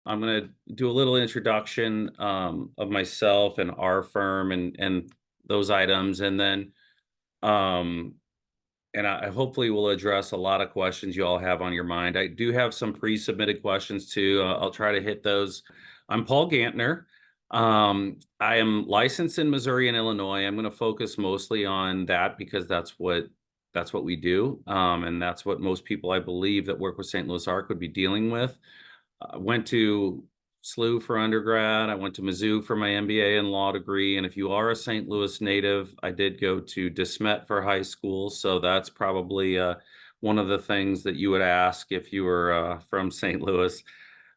I'm going to do a little introduction of myself and our firm and those items, and then um, I hopefully will address a lot of questions you all have on your mind. I do have some pre-submitted questions too. I'll try to hit those. I'm Paul Gantner. I am licensed in Missouri and Illinois. I'm going to focus mostly on that because that's what we do, and that's what most people I believe that work with St. Louis Arc would be dealing with. I went to SLU for undergrad. I went to Mizzou for my MBA and law degree. And if you are a St. Louis native, I did go to De Smet for high school. So that's probably one of the things that you would ask if you were from St. Louis.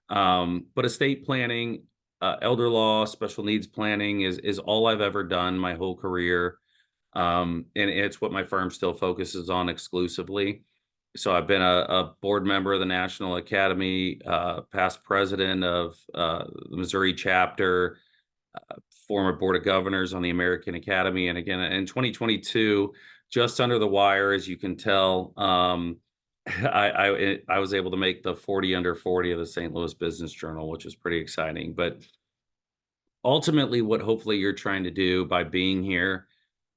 But estate planning, elder law, special needs planning is all I've ever done my whole career. And it's what my firm still focuses on exclusively. So I've been a board member of the National Academy, past president of the Missouri chapter, former board of governors on the American Academy. And again, in 2022, just under the wire, as you can tell, I was able to make the 40 under 40 of the St. Louis Business Journal, which is pretty exciting. But ultimately, what hopefully you're trying to do by being here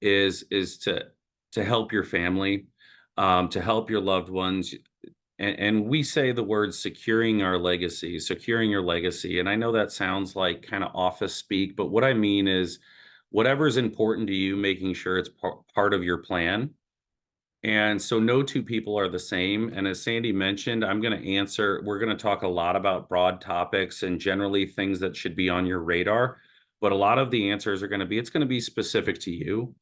is to help your family, to help your loved ones. And we say the word securing our legacy, securing your legacy. And I know that sounds like kind of office speak, but what I mean is whatever's important to you, making sure it's part of your plan. And so no two people are the same. And as Sandy mentioned, we're going to talk a lot about broad topics and generally things that should be on your radar. But a lot of the answers it's going to be specific to you.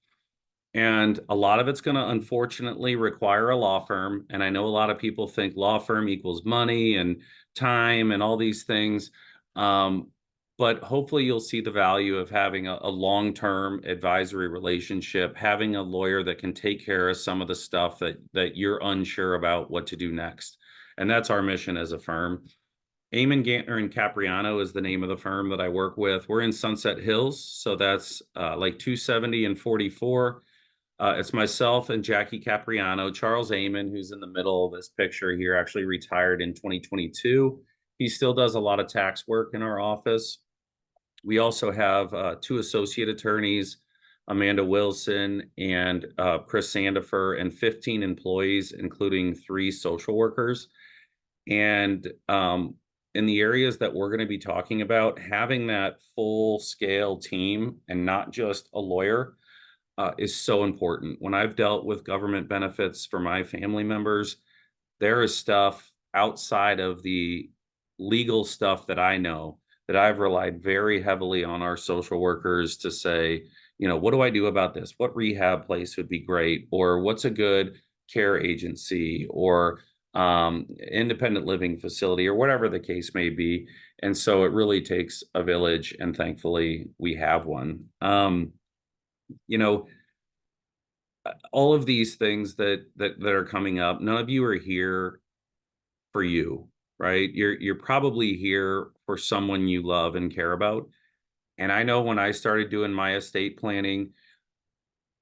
And a lot of it's going to unfortunately require a law firm. And I know a lot of people think law firm equals money and time and all these things. Um, but hopefully you'll see the value of having a long-term advisory relationship, having a lawyer that can take care of some of the stuff that you're unsure about what to do next. And that's our mission as a firm. Amon Gantner and Capriano is the name of the firm that I work with. We're in Sunset Hills, so that's like 270 and 44. It's myself and Jackie Capriano. Charles Amon, who's in the middle of this picture here, actually retired in 2022. He still does a lot of tax work in our office. We also have two associate attorneys, Amanda Wilson and Chris Sandifer, and 15 employees, including 3 social workers. And in the areas that we're going to be talking about, having that full scale team and not just a lawyer is so important. When I've dealt with government benefits for my family members, there is stuff outside of the legal stuff that I know that I've relied very heavily on our social workers to say, what do I do about this? What rehab place would be great? Or what's a good care agency or independent living facility or whatever the case may be. And so it really takes a village, and thankfully we have one. You know, all of these things that are coming up, none of you are here for you, right? You're probably here for someone you love and care about. And I know when I started doing my estate planning,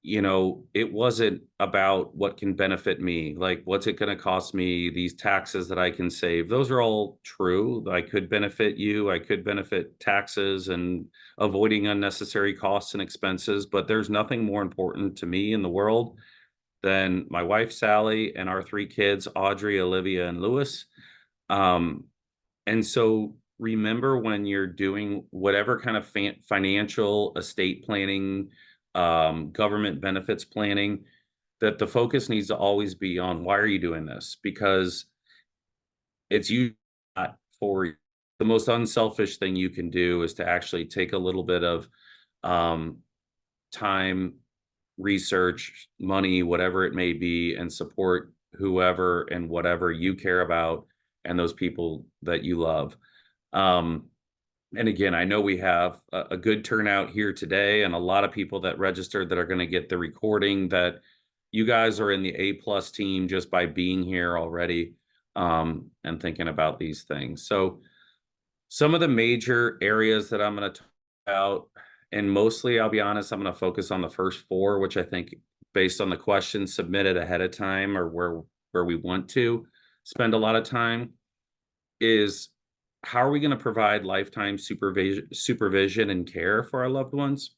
it wasn't about what can benefit me, like what's it going to cost me, these taxes that I can save. Those are all true. I could benefit you, I could benefit taxes and avoiding unnecessary costs and expenses, but there's nothing more important to me in the world than my wife, Sally, and our 3 kids, Audrey, Olivia, and Lewis. Um, and so remember when you're doing whatever kind of financial estate planning, government benefits planning, that the focus needs to always be on why are you doing this? Because it's you not for the most unselfish thing you can do is to actually take a little bit of um, time, research, money, whatever it may be, and support whoever and whatever you care about and those people that you love. Um, and again, I know we have a good turnout here today and a lot of people that registered that are going to get the recording, that you guys are in the A+ team just by being here already, and thinking about these things. So some of the major areas that I'm going to talk about, and mostly, I'll be honest, I'm going to focus on the first 4, which I think based on the questions submitted ahead of time or where we want to spend a lot of time is how are we going to provide lifetime supervision and care for our loved ones?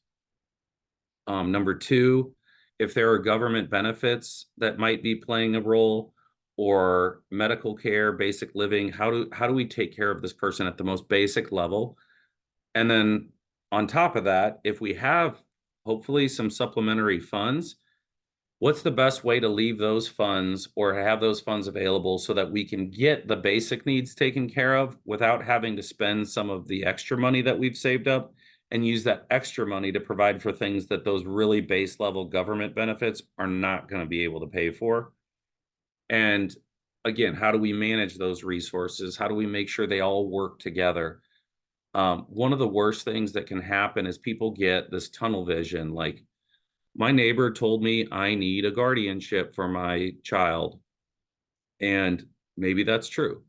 Number two, if there are government benefits that might be playing a role, or medical care, basic living, how do we take care of this person at the most basic level? And then on top of that, if we have hopefully some supplementary funds, what's the best way to leave those funds or have those funds available so that we can get the basic needs taken care of without having to spend some of the extra money that we've saved up, and use that extra money to provide for things that those really base level government benefits are not going to be able to pay for? And again, how do we manage those resources? How do we make sure they all work together? One of the worst things that can happen is people get this tunnel vision. Like, my neighbor told me I need a guardianship for my child. And maybe that's true.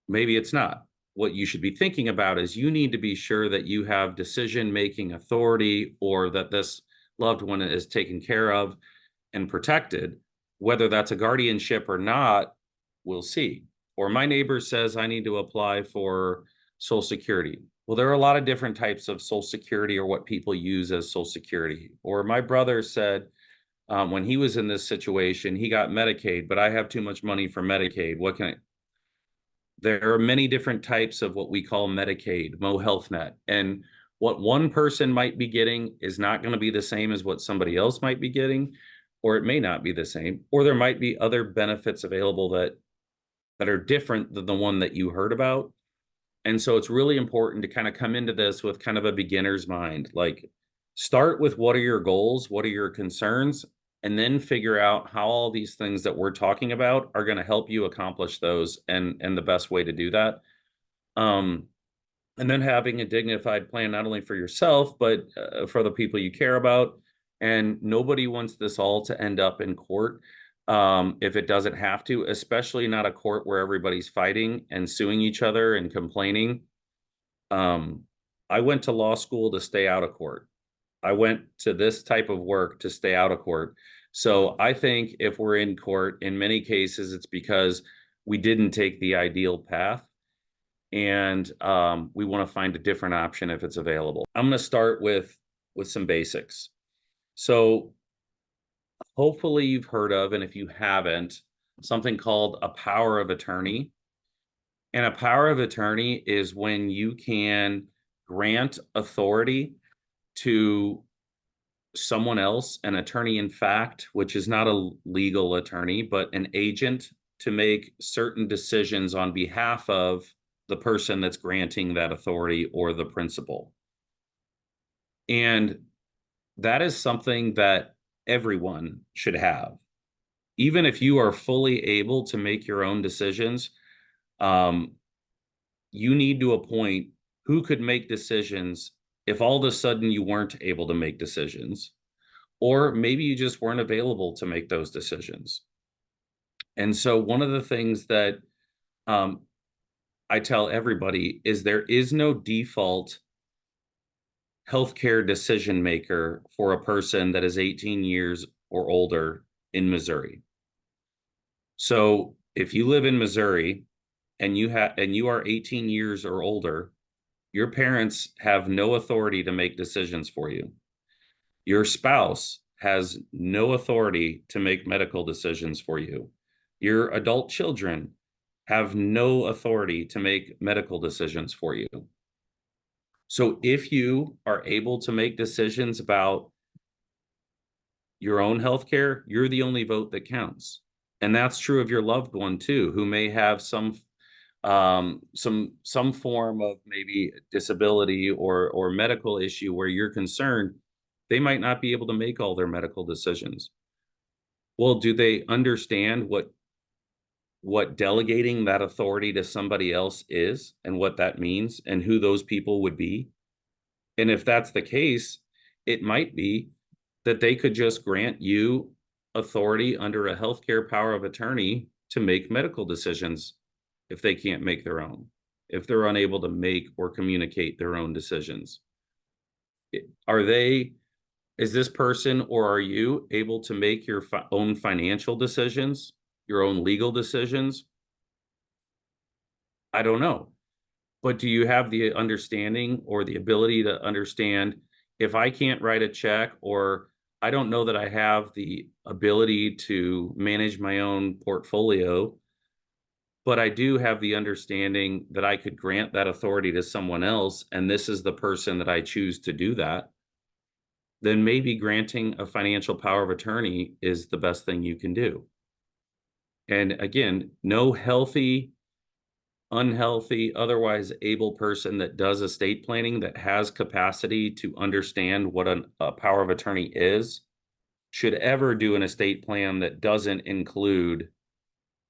Maybe it's not. What you should be thinking about is you need to be sure that you have decision making authority, or that this loved one is taken care of and protected. Whether that's a guardianship or not, we'll see. Or my neighbor says I need to apply for Social Security. Well, there are a lot of different types of Social Security, or what people use as Social Security. Or my brother said, when he was in this situation, he got Medicaid, but I have too much money for Medicaid. What can I? There are many different types of what we call Medicaid, Mo Health Net. And what one person might be getting is not going to be the same as what somebody else might be getting, or it may not be the same, or there might be other benefits available that are different than the one that you heard about. And so it's really important to kind of come into this with kind of a beginner's mind. Like, start with what are your goals, what are your concerns, and then figure out how all these things that we're talking about are going to help you accomplish those, and the best way to do that. Um, and then having a dignified plan, not only for yourself, but for the people you care about. And nobody wants this all to end up in court, if it doesn't have to, especially not a court where everybody's fighting and suing each other and complaining. um, I went to law school to stay out of court. I went to this type of work to stay out of court. So I think if we're in court, in many cases, it's because we didn't take the ideal path, and we want to find a different option if it's available. I'm going to start with some basics. So hopefully you've heard of, and if you haven't, something called a power of attorney. And a power of attorney is when you can grant authority to someone else, an attorney in fact, which is not a legal attorney, but an agent, to make certain decisions on behalf of the person that's granting that authority, or the principal. And that is something that everyone should have. Even if you are fully able to make your own decisions, um, you need to appoint who could make decisions if all of a sudden you weren't able to make decisions, or maybe you just weren't available to make those decisions. And so, one of the things that um, I tell everybody is there is no default healthcare decision maker for a person that is 18 years or older in Missouri. So, if you live in Missouri and you are 18 years or older, your parents have no authority to make decisions for you. Your spouse has no authority to make medical decisions for you. Your adult children have no authority to make medical decisions for you. So if you are able to make decisions about your own healthcare, you're the only vote that counts. And that's true of your loved one too, who may have some form of maybe disability or medical issue where you're concerned they might not be able to make all their medical decisions. Well, do they understand what delegating that authority to somebody else is, and what that means, and who those people would be? And if that's the case, it might be that they could just grant you authority under a healthcare power of attorney to make medical decisions if they can't make their own, if they're unable to make or communicate their own decisions. Are they, is this person or are you able to make your own financial decisions, your own legal decisions? I don't know. But do you have the understanding or the ability to understand, if I can't write a check, or I don't know that I have the ability to manage my own portfolio, but I do have the understanding that I could grant that authority to someone else, and this is the person that I choose to do that, then maybe granting a financial power of attorney is the best thing you can do. And again, no healthy, unhealthy, otherwise able person that does estate planning, that has capacity to understand what a power of attorney is, should ever do an estate plan that doesn't include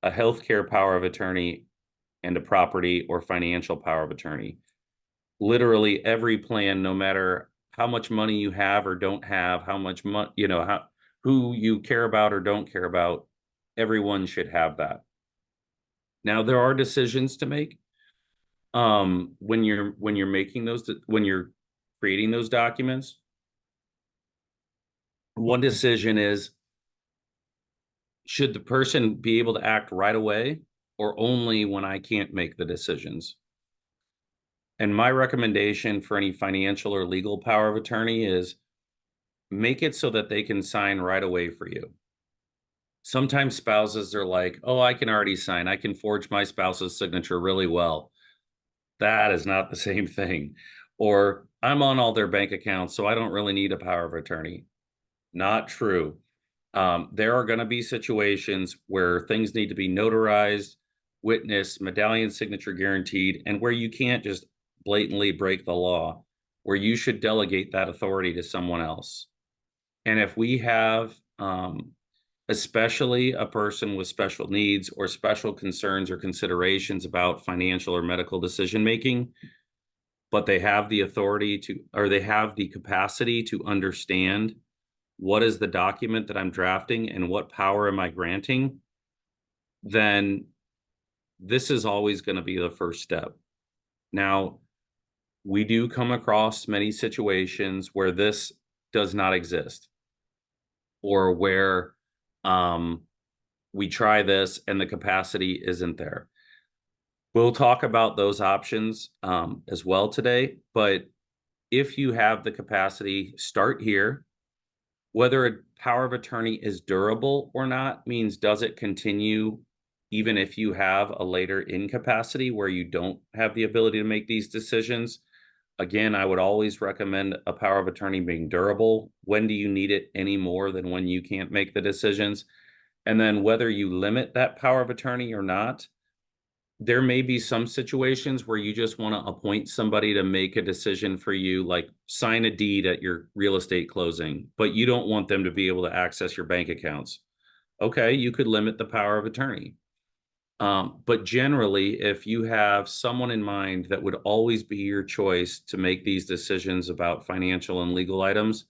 a healthcare power of attorney and a property or financial power of attorney. Literally every plan, no matter how much money you have or don't have, how much money, who you care about or don't care about, everyone should have that. Now, there are decisions to make when you're making those, when you're creating those documents. One decision is, should the person be able to act right away, or only when I can't make the decisions? And my recommendation for any financial or legal power of attorney is, make it so that they can sign right away for you. Sometimes spouses are like, oh, I can already sign. I can forge my spouse's signature really well. That is not the same thing. Or I'm on all their bank accounts, so I don't really need a power of attorney. Not true. There are going to be situations where things need to be notarized, witnessed, medallion signature guaranteed, and where you can't just blatantly break the law, where you should delegate that authority to someone else. And if we have, especially a person with special needs or special concerns or considerations about financial or medical decision making, but they have the authority to, or they have the capacity to understand what is the document that I'm drafting and what power am I granting, then this is always going to be the first step. Now, we do come across many situations where this does not exist, or where we try this and the capacity isn't there. We'll talk about those options as well today, but if you have the capacity, start here. Whether a power of attorney is durable or not means, does it continue even if you have a later incapacity where you don't have the ability to make these decisions? Again, I would always recommend a power of attorney being durable. When do you need it any more than when you can't make the decisions? And then whether you limit that power of attorney or not, there may be some situations where you just want to appoint somebody to make a decision for you, like sign a deed at your real estate closing, but you don't want them to be able to access your bank accounts. Okay, you could limit the power of attorney. But generally, if you have someone in mind that would always be your choice to make these decisions about financial and legal items,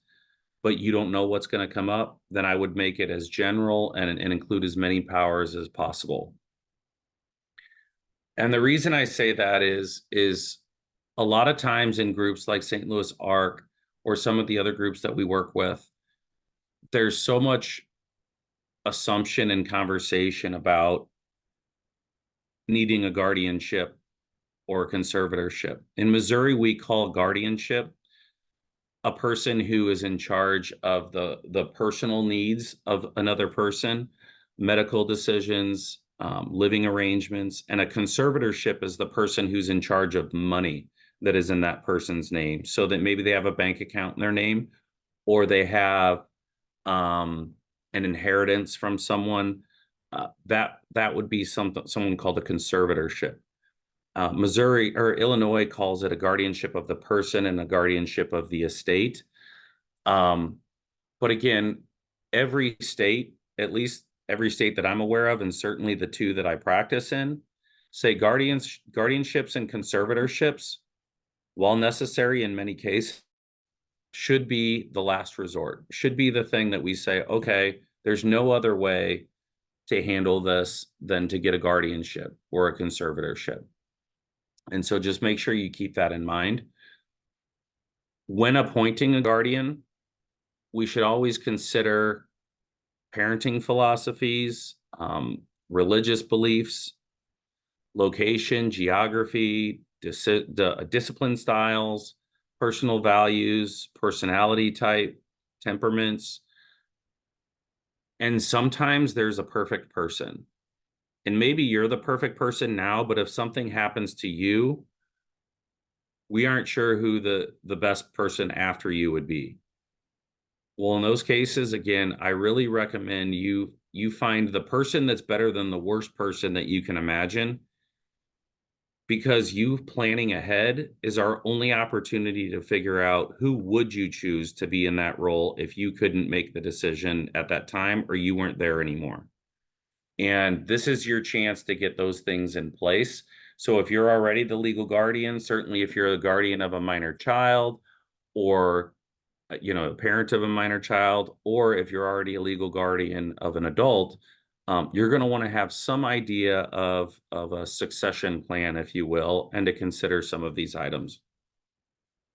but you don't know what's going to come up, then I would make it as general and include as many powers as possible. And the reason I say that is a lot of times in groups like St. Louis ARC or some of the other groups that we work with, there's so much assumption and conversation about needing a guardianship or a conservatorship. In Missouri, we call guardianship a person who is in charge of the personal needs of another person, medical decisions, living arrangements, and a conservatorship is the person who's in charge of money that is in that person's name. So that maybe they have a bank account in their name, or they have an inheritance from someone. That would be someone called a conservatorship. Missouri or Illinois calls it a guardianship of the person and a guardianship of the estate. But again, every state, at least every state that I'm aware of, and certainly the two that I practice in, say guardianships and conservatorships, while necessary in many cases, should be the last resort, should be the thing that we say, okay, there's no other way to handle this than to get a guardianship or a conservatorship. And so just make sure you keep that in mind. When appointing a guardian, we should always consider parenting philosophies, religious beliefs, location, geography, discipline styles, personal values, personality type, temperaments. And sometimes there's a perfect person. And maybe you're the perfect person now, but if something happens to you, we aren't sure who the best person after you would be. Well, in those cases, again, I really recommend you find the person that's better than the worst person that you can imagine, because you planning ahead is our only opportunity to figure out who would you choose to be in that role if you couldn't make the decision at that time or you weren't there anymore. And this is your chance to get those things in place. So if you're already the legal guardian, certainly if you're a guardian of a minor child, or a parent of a minor child, or if you're already a legal guardian of an adult, you're going to want to have some idea of a succession plan, if you will, and to consider some of these items.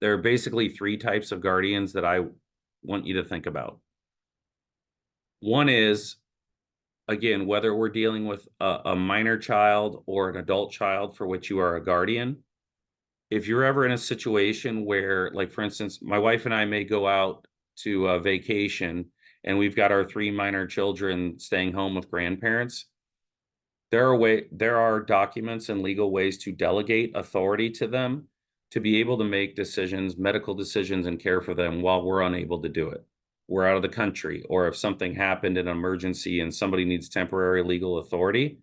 There are basically three types of guardians that I want you to think about. One is, again, whether we're dealing with a minor child or an adult child for which you are a guardian. If you're ever in a situation where, like, for instance, my wife and I may go out to a vacation and we've got our three minor children staying home with grandparents, there are documents and legal ways to delegate authority to them to be able to make decisions, medical decisions, and care for them while we're unable to do it. We're out of the country, or if something happened in an emergency and somebody needs temporary legal authority,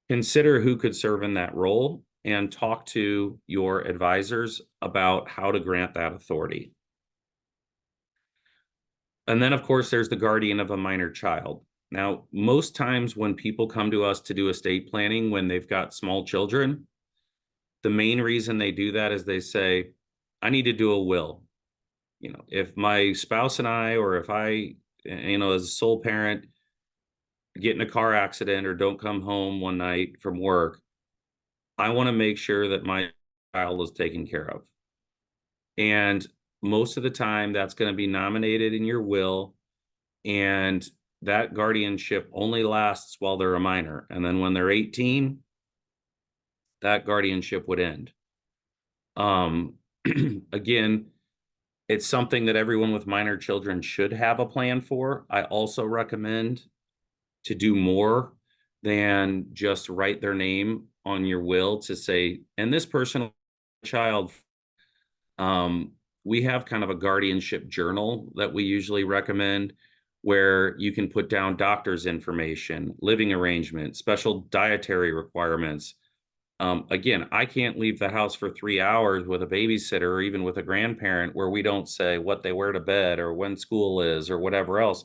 consider who could serve in that role and talk to your advisors about how to grant that authority. And then, of course, there's the guardian of a minor child. Now, most times when people come to us to do estate planning when they've got small children, the main reason they do that is they say, I need to do a will. If my spouse and I, or if I, as a sole parent, get in a car accident or don't come home one night from work, I want to make sure that my child is taken care of. And most of the time, that's going to be nominated in your will. And that guardianship only lasts while they're a minor. And then when they're 18, that guardianship would end. Again, it's something that everyone with minor children should have a plan for. I also recommend to do more than just write their name on your will to say, and this person, child, we have kind of a guardianship journal that we usually recommend, where you can put down doctor's information, living arrangement, special dietary requirements. Again, I can't leave the house for 3 hours with a babysitter or even with a grandparent where we don't say what they wear to bed or when school is or whatever else.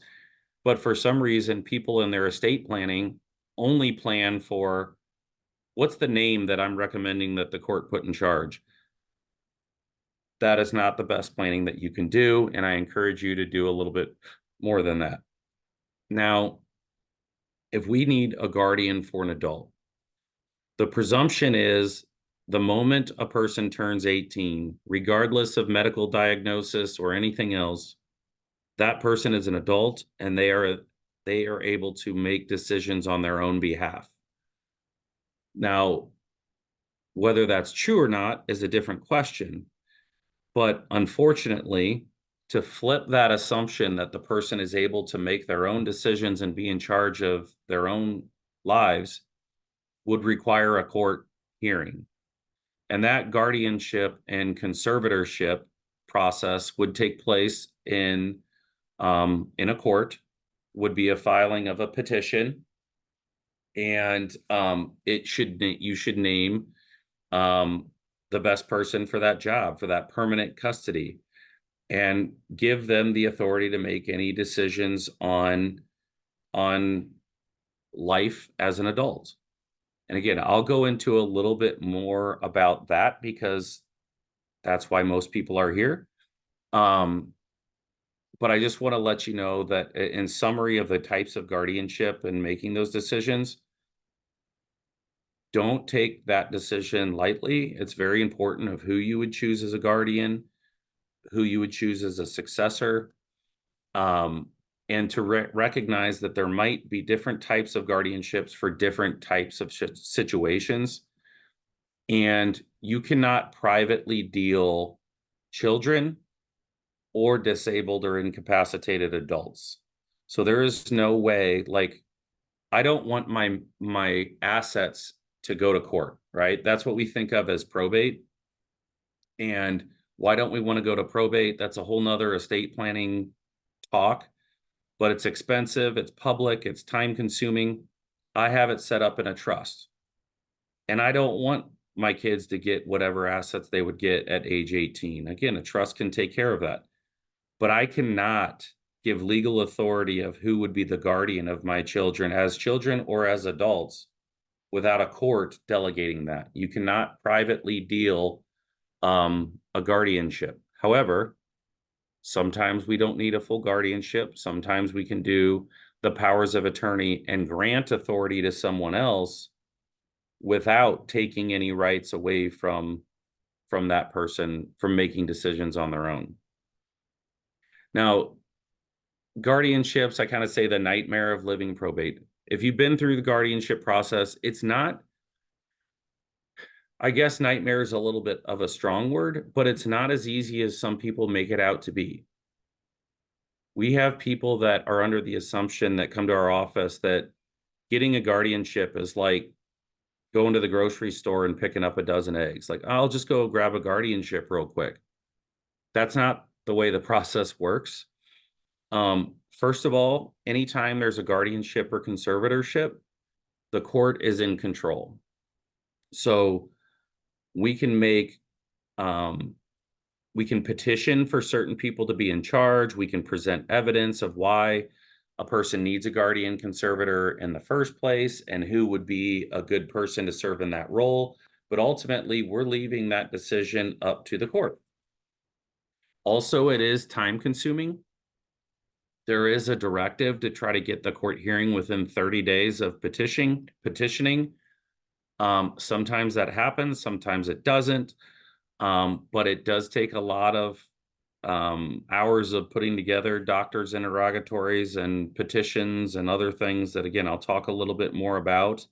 But for some reason, people in their estate planning only plan for, what's the name that I'm recommending that the court put in charge? That is not the best planning that you can do, and I encourage you to do a little bit more than that. Now, if we need a guardian for an adult, the presumption is the moment a person turns 18, regardless of medical diagnosis or anything else, that person is an adult and they are able to make decisions on their own behalf. Now, whether that's true or not is a different question. But unfortunately, to flip that assumption that the person is able to make their own decisions and be in charge of their own lives would require a court hearing. And that guardianship and conservatorship process would take place in a court, would be a filing of a petition, and you should name the best person for that job, for that permanent custody, and give them the authority to make any decisions on life as an adult. And again, I'll go into a little bit more about that because that's why most people are here. But I just want to let you know that in summary of the types of guardianship and making those decisions, don't take that decision lightly. It's very important of who you would choose as a guardian, who you would choose as a successor, and to recognize that there might be different types of guardianships for different types of situations. And you cannot privately deal children or disabled or incapacitated adults. So there is no way, like, I don't want my assets to go to court, right? That's what we think of as probate. And why don't we want to go to probate? That's a whole nother estate planning talk, but it's expensive, it's public, it's time consuming. I have it set up in a trust. And I don't want my kids to get whatever assets they would get at age 18. Again, a trust can take care of that. But I cannot give legal authority of who would be the guardian of my children as children or as adults without a court delegating that. You cannot privately deal a guardianship. However, sometimes we don't need a full guardianship. Sometimes we can do the powers of attorney and grant authority to someone else without taking any rights away from that person from making decisions on their own. Now, guardianships, I kind of say the nightmare of living probate. If you've been through the guardianship process, it's not, I guess nightmare is a little bit of a strong word, but it's not as easy as some people make it out to be. We have people that are under the assumption that come to our office that getting a guardianship is like going to the grocery store and picking up a dozen eggs. Like, I'll just go grab a guardianship real quick. That's not the way the process works. First of all, anytime there's a guardianship or conservatorship, the court is in control. So we can make, we can petition for certain people to be in charge. We can present evidence of why a person needs a guardian conservator in the first place and who would be a good person to serve in that role. But ultimately, we're leaving that decision up to the court. Also, it is time consuming. There is a directive to try to get the court hearing within 30 days of petitioning. Sometimes that happens, sometimes it doesn't. But it does take a lot of hours of putting together doctors' interrogatories and petitions and other things that, again, I'll talk a little bit more about.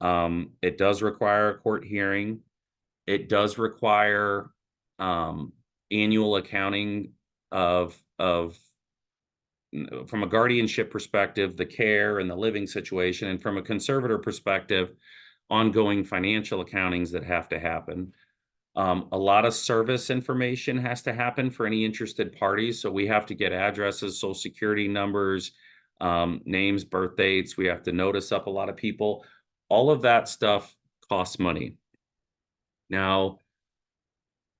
It does require a court hearing. It does require annual accounting of from a guardianship perspective, the care and the living situation, and from a conservator perspective, ongoing financial accountings that have to happen. A lot of service information has to happen for any interested parties. So we have to get addresses, social security numbers, names, birth dates. We have to notice up a lot of people. All of that stuff costs money. Now,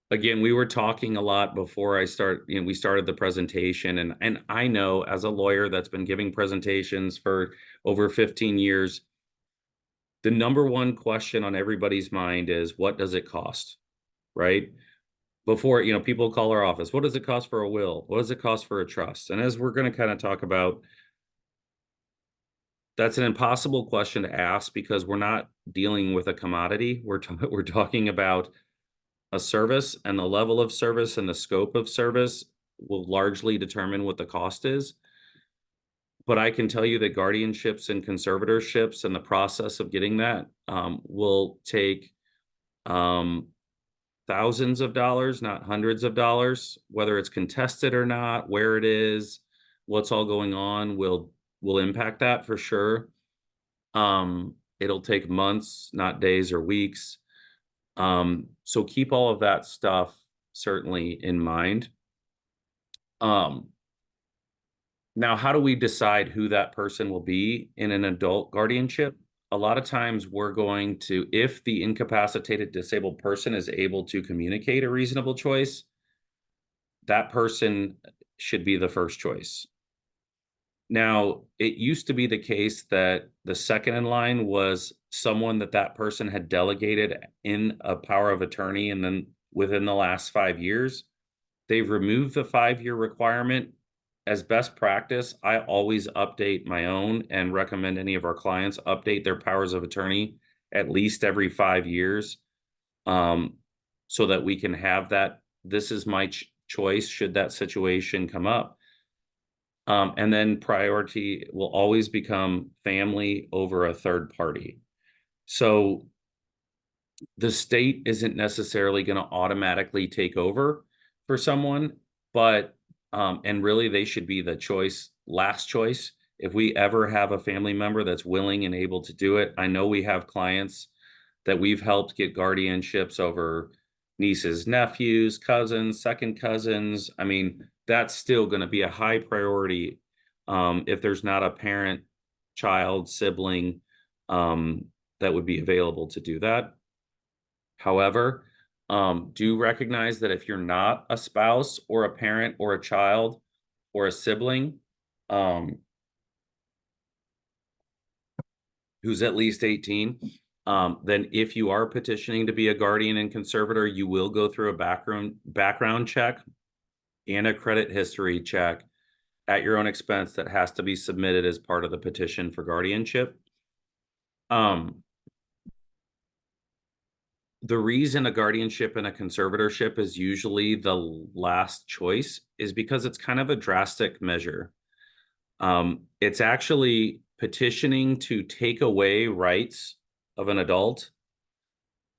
again, we were talking a lot before we started the presentation, and I know as a lawyer that's been giving presentations for over 15 years, the number one question on everybody's mind is, what does it cost? Right? Before, people call our office, what does it cost for a will? What does it cost for a trust? And as we're going to kind of talk about, that's an impossible question to ask because we're not dealing with a commodity. We're talking about a service, and the level of service and the scope of service will largely determine what the cost is. But I can tell you that guardianships and conservatorships and the process of getting that will take thousands of dollars, not hundreds of dollars. Whether it's contested or not, where it is, what's all going on will impact that for sure. It'll take months, not days or weeks. So keep all of that stuff certainly in mind. Now, how do we decide who that person will be in an adult guardianship? A lot of times we're going to, if the incapacitated disabled person is able to communicate a reasonable choice, that person should be the first choice. Now, it used to be the case that the second in line was someone that person had delegated in a power of attorney, and then within the last 5 years, they've removed the 5-year requirement. As best practice, I always update my own and recommend any of our clients update their powers of attorney at least every 5 years, so that we can have that. This is my choice should that situation come up. And then priority will always become family over a third party. So the state isn't necessarily going to automatically take over for someone, but and really they should be the last choice. If we ever have a family member that's willing and able to do it, I know we have clients that we've helped get guardianships over nieces, nephews, cousins, second cousins. I mean, that's still going to be a high priority if there's not a parent, child, sibling that would be available to do that. However, do recognize that if you're not a spouse or a parent or a child or a sibling um, who's at least 18, then if you are petitioning to be a guardian and conservator, you will go through a background check and a credit history check at your own expense that has to be submitted as part of the petition for guardianship. Um, the reason a guardianship and a conservatorship is usually the last choice is because it's kind of a drastic measure. It's actually petitioning to take away rights of an adult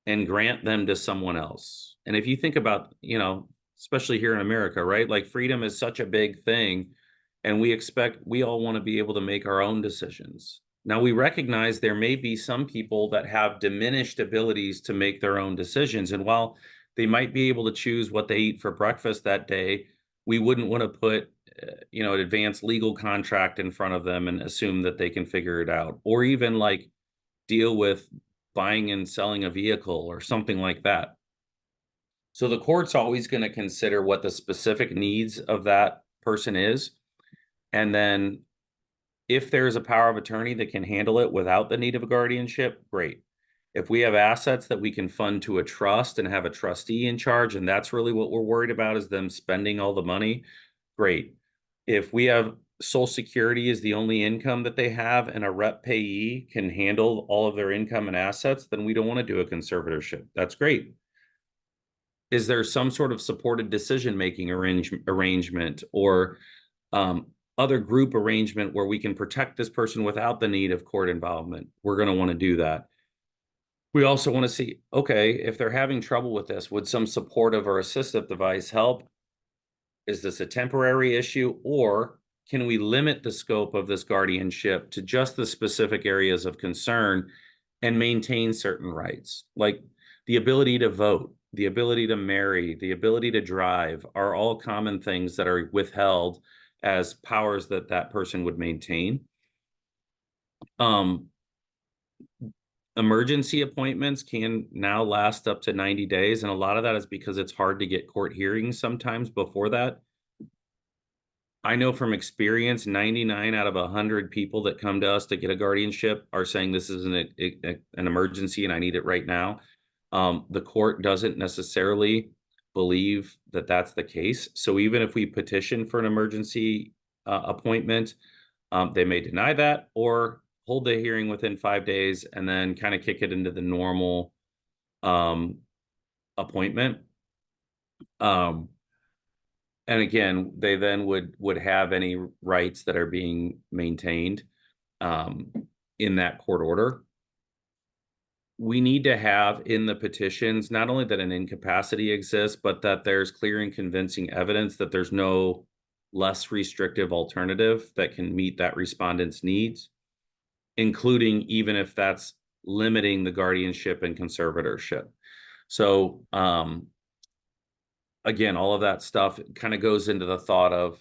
and grant them to someone else. And if you think about, especially here in America, right? Like freedom is such a big thing, and we all want to be able to make our own decisions. Now, we recognize there may be some people that have diminished abilities to make their own decisions. And while they might be able to choose what they eat for breakfast that day, we wouldn't want to put, an advanced legal contract in front of them and assume that they can figure it out, or even like deal with buying and selling a vehicle or something like that. So the court's always going to consider what the specific needs of that person is. And then if there's a power of attorney that can handle it without the need of a guardianship, great. If we have assets that we can fund to a trust and have a trustee in charge, and that's really what we're worried about is them spending all the money, great. If we have Social Security is the only income that they have and a rep payee can handle all of their income and assets, then we don't want to do a conservatorship. That's great. Is there some sort of supported decision-making arrangement or other group arrangement where we can protect this person without the need of court involvement? We're going to want to do that. We also want to see, okay, if they're having trouble with this, would some supportive or assistive device help? Is this a temporary issue, or can we limit the scope of this guardianship to just the specific areas of concern and maintain certain rights? Like the ability to vote, the ability to marry, the ability to drive are all common things that are withheld as powers that that person would maintain. Emergency appointments can now last up to 90 days, and a lot of that is because it's hard to get court hearings sometimes before that. I know from experience, 99 out of 100 people that come to us to get a guardianship are saying this is an emergency and I need it right now. The court doesn't necessarily believe that that's the case. So even if we petition for an emergency appointment, they may deny that or hold the hearing within 5 days and then kind of kick it into the normal appointment. And again, they then would have any rights that are being maintained in that court order. We need to have in the petitions not only that an incapacity exists, but that there's clear and convincing evidence that there's no less restrictive alternative that can meet that respondent's needs, including even if that's limiting the guardianship and conservatorship. So again, all of that stuff kind of goes into the thought of,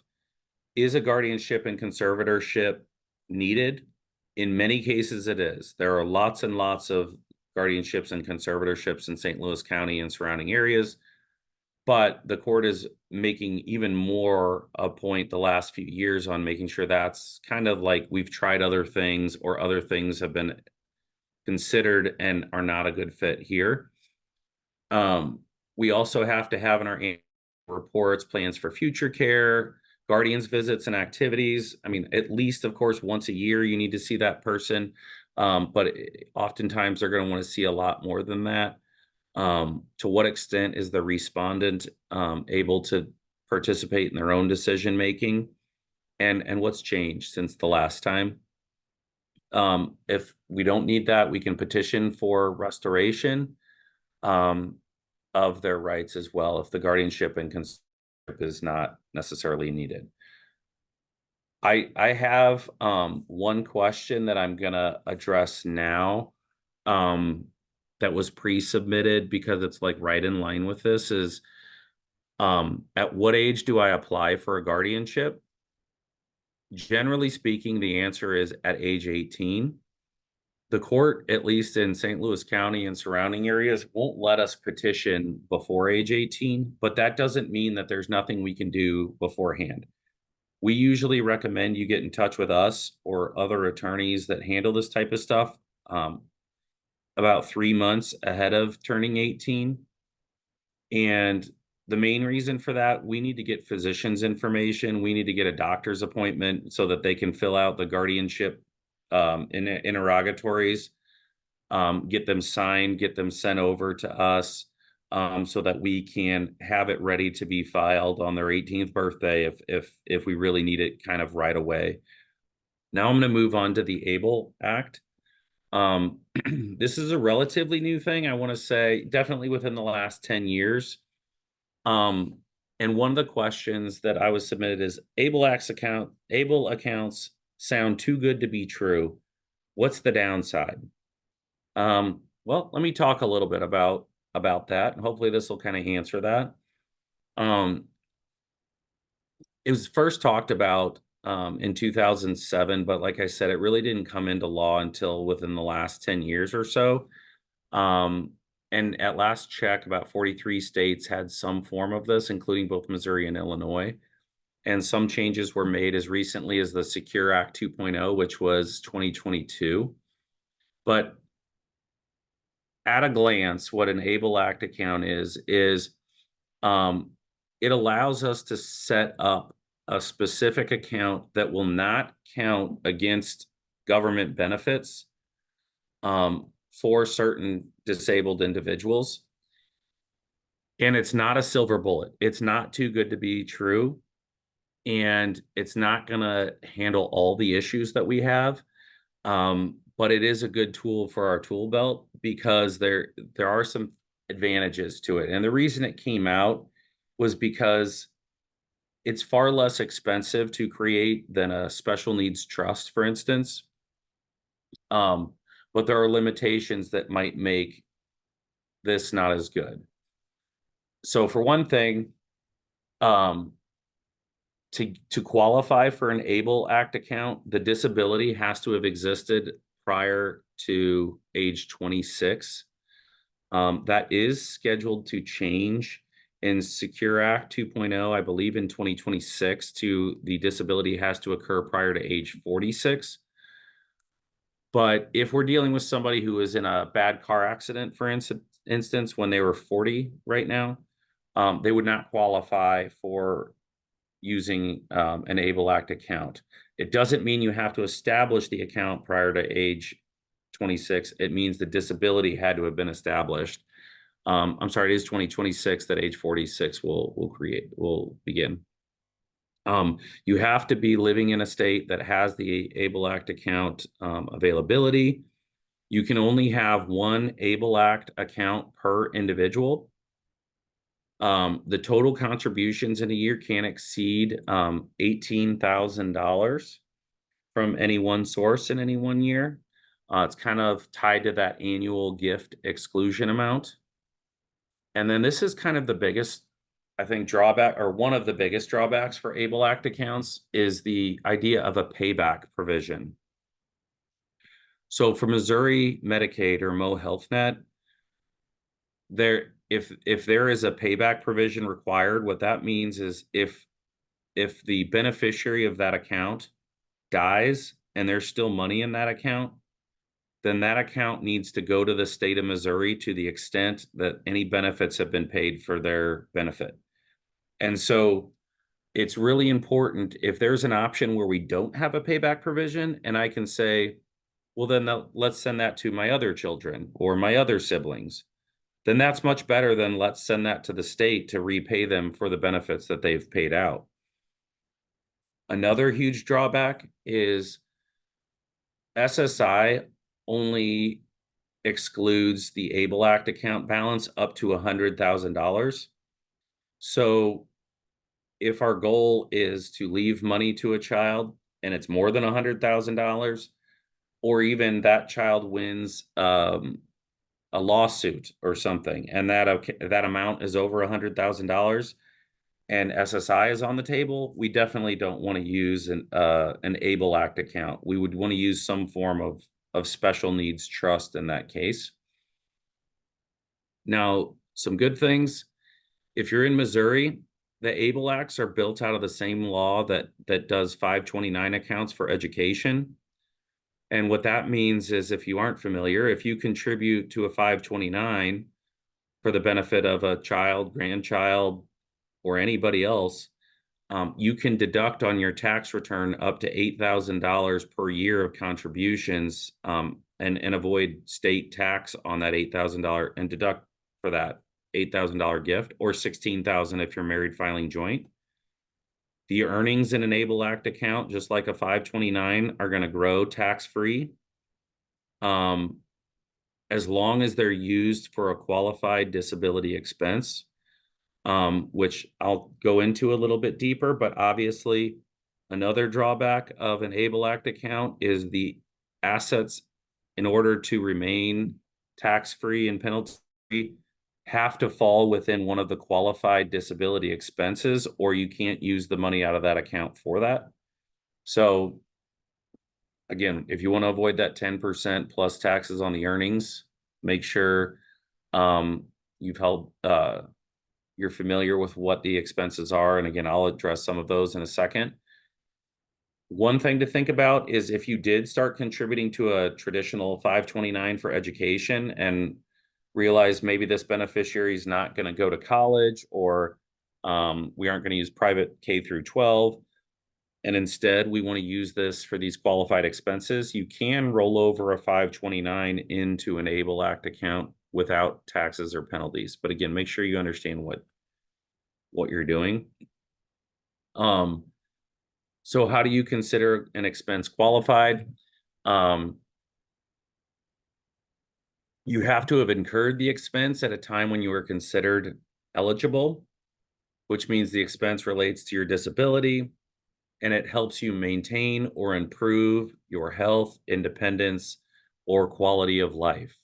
is a guardianship and conservatorship needed? In many cases, it is. There are lots and lots of guardianships and conservatorships in St. Louis County and surrounding areas, but the court is making even more a point the last few years on making sure that's kind of like we've tried other things or other things have been considered and are not a good fit here. We also have to have in our reports plans for future care, guardians visits and activities. I mean, at least, of course, once a year, you need to see that person. But oftentimes they're going to want to see a lot more than that. To what extent is the respondent able to participate in their own decision making? And what's changed since the last time? If we don't need that, we can petition for restoration. um, of their rights as well if the guardianship and conservatorship is not necessarily needed. I have one question that I'm gonna address now, um, that was pre-submitted because it's like right in line with this is at what age do I apply for a guardianship? Generally speaking, the answer is at age 18. The court, at least in St. Louis County and surrounding areas, won't let us petition before age 18, but that doesn't mean that there's nothing we can do beforehand. We usually recommend you get in touch with us or other attorneys that handle this type of stuff um, about 3 months ahead of turning 18. And the main reason for that, we need to get physicians' information. We need to get a doctor's appointment so that they can fill out the guardianship interrogatories, get them signed, get them sent over to us so that we can have it ready to be filed on their 18th birthday if we really need it kind of right away. Now I'm going to move on to the ABLE Act. This is a relatively new thing. I want to say definitely within the last 10 years. And one of the questions that I was submitted is ABLE accounts sound too good to be true. What's the downside? Well, let me talk a little bit about that. Hopefully this will kind of answer that. It was first talked about in 2007, but like I said, it really didn't come into law until within the last 10 years or so. And at last check, about 43 states had some form of this, including both Missouri and Illinois. And some changes were made as recently as the Secure Act 2.0, which was 2022. But at a glance, what an ABLE Act account is um, it allows us to set up a specific account that will not count against government benefits for certain disabled individuals. And it's not a silver bullet. It's not too good to be true. And it's not going to handle all the issues that we have. But it is a good tool for our tool belt because there are some advantages to it. And the reason it came out was because it's far less expensive to create than a special needs trust, for instance. But there are limitations that might make this not as good. So for one thing, to qualify for an ABLE Act account, the disability has to have existed prior to age 26. That is scheduled to change in Secure Act 2.0, I believe in 2026, to the disability has to occur prior to age 46. But if we're dealing with somebody who is in a bad car accident, for instance, when they were 40 right now, they would not qualify for using an ABLE Act account. It doesn't mean you have to establish the account prior to age 26. It means the disability had to have been established. I'm sorry, it is 2026 that age 46 will begin. You have to be living in a state that has the ABLE Act account availability. You can only have one ABLE Act account per individual. The total contributions in a year can't exceed $18,000 from any one source in any one year. It's kind of tied to that annual gift exclusion amount. And then this is kind of the biggest, I think, drawback, or one of the biggest drawbacks for ABLE Act accounts is the idea of a payback provision. So for Missouri Medicaid or Mo Health Net, if there is a payback provision required, what that means is if the beneficiary of that account dies and there's still money in that account, then that account needs to go to the state of Missouri to the extent that any benefits have been paid for their benefit. And so it's really important if there's an option where we don't have a payback provision and I can say, well, then let's send that to my other children or my other siblings, then that's much better than let's send that to the state to repay them for the benefits that they've paid out. Another huge drawback is SSI only excludes the ABLE Act account balance up to $100,000. So if our goal is to leave money to a child and it's more than $100,000, or even that child wins a lawsuit or something, and that amount is over $100,000, and SSI is on the table, we definitely don't want to use an ABLE Act account. We would want to use some form of special needs trust in that case. Now, some good things. If you're in Missouri, the ABLE Acts are built out of the same law that does 529 accounts for education. And what that means is, if you aren't familiar, if you contribute to a 529 for the benefit of a child, grandchild, or anybody else, you can deduct on your tax return up to $8,000 per year of contributions, and avoid state tax on that $8,000 and deduct for that $8,000 gift, or $16,000 if you're married filing joint. The earnings in an ABLE Act account, just like a 529, are going to grow tax-free, as long as they're used for a qualified disability expense, which I'll go into a little bit deeper. But obviously, another drawback of an ABLE Act account is the assets, in order to remain tax-free and penalty-free, have to fall within one of the qualified disability expenses, or you can't use the money out of that account for that. So again, if you want to avoid that 10% plus taxes on the earnings, make sure you've held you're familiar with what the expenses are. And again, I'll address some of those in a second. One thing to think about is, if you did start contributing to a traditional 529 for education and realize maybe this beneficiary is not going to go to college, or we aren't going to use private K through 12, and instead we want to use this for these qualified expenses, you can roll over a 529 into an ABLE Act account without taxes or penalties. But again, make sure you understand what you're doing. So how do you consider an expense qualified? You have to have incurred the expense at a time when you were considered eligible, which means the expense relates to your disability and it helps you maintain or improve your health, independence, or quality of life.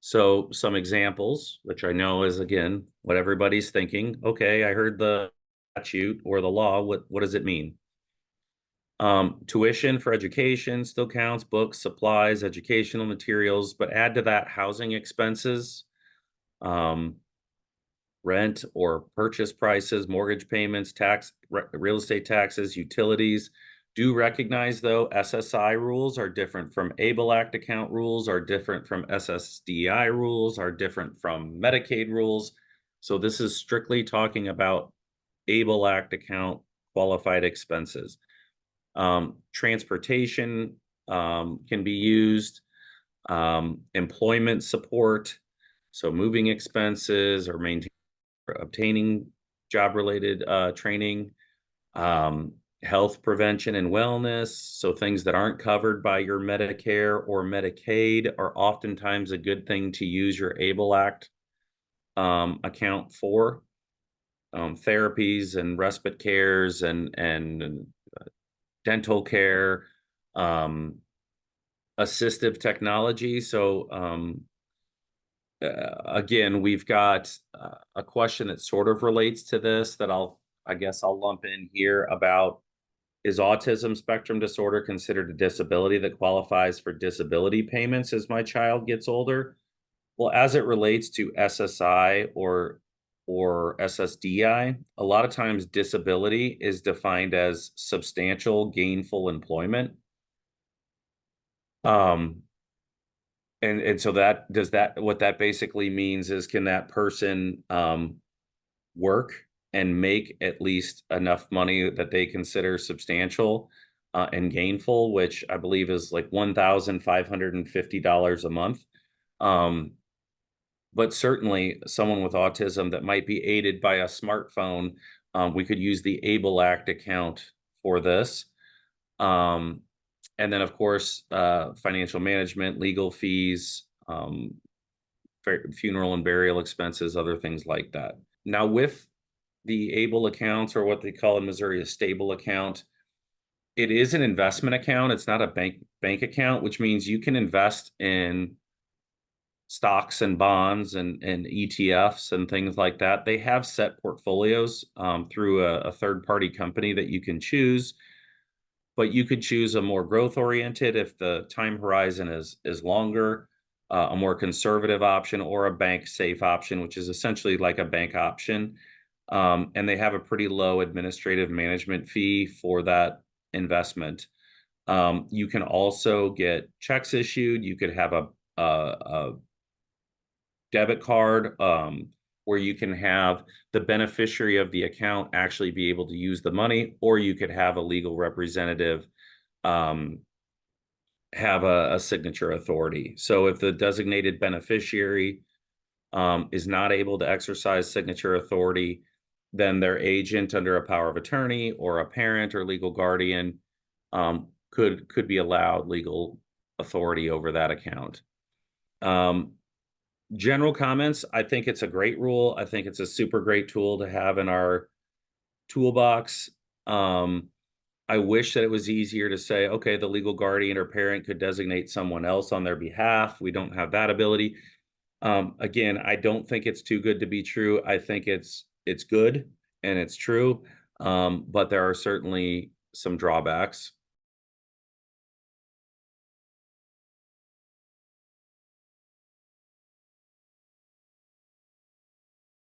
So some examples, which I know is, again, what everybody's thinking. Okay, I heard the statute or the law. What does it mean? Tuition for education still counts, books, supplies, educational materials, but add to that housing expenses, rent or purchase prices, mortgage payments, real estate taxes, utilities. Do recognize, though, SSI rules are different from ABLE Act account rules, are different from SSDI rules, are different from Medicaid rules. So this is strictly talking about ABLE Act account qualified expenses. Transportation can be used, employment support, so moving expenses or obtaining job-related training, health prevention and wellness, so things that aren't covered by your Medicare or Medicaid are oftentimes a good thing to use your ABLE Act account for. Therapies and respite cares and dental care, assistive technology. So again, we've got a question that sort of relates to this that I guess I'll lump in here about: is autism spectrum disorder considered a disability that qualifies for disability payments as my child gets older? Well, as it relates to SSI or SSDI, a lot of times disability is defined as substantial gainful employment. And so what that basically means is, can that person work and make at least enough money that they consider substantial and gainful, which I believe is like $1,550 a month. But certainly someone with autism that might be aided by a smartphone, we could use the ABLE Act account for this. And then, of course, financial management, legal fees, um, funeral and burial expenses, other things like that. Now, with the ABLE accounts, or what they call in Missouri a stable account, it is an investment account. It's not a bank account, which means you can invest in stocks and bonds and ETFs and things like that. They have set portfolios through a third party company that you can choose, but you could choose a more growth oriented if the time horizon is longer, a more conservative option, or a bank safe option, which is essentially like a bank option. And they have a pretty low administrative management fee for that investment. You can also get checks issued. You could have a debit card, where you can have the beneficiary of the account actually be able to use the money, or you could have a legal representative um, have a signature authority. So if the designated beneficiary is not able to exercise signature authority, then their agent under a power of attorney or a parent or legal guardian could be allowed legal authority over that account. Um, General comments, I think it's a great rule. I think it's a super great tool to have in our toolbox. I wish that it was easier to say, okay, the legal guardian or parent could designate someone else on their behalf. We don't have that ability. Again, I don't think it's too good to be true. I think it's good and it's true. But there are certainly some drawbacks.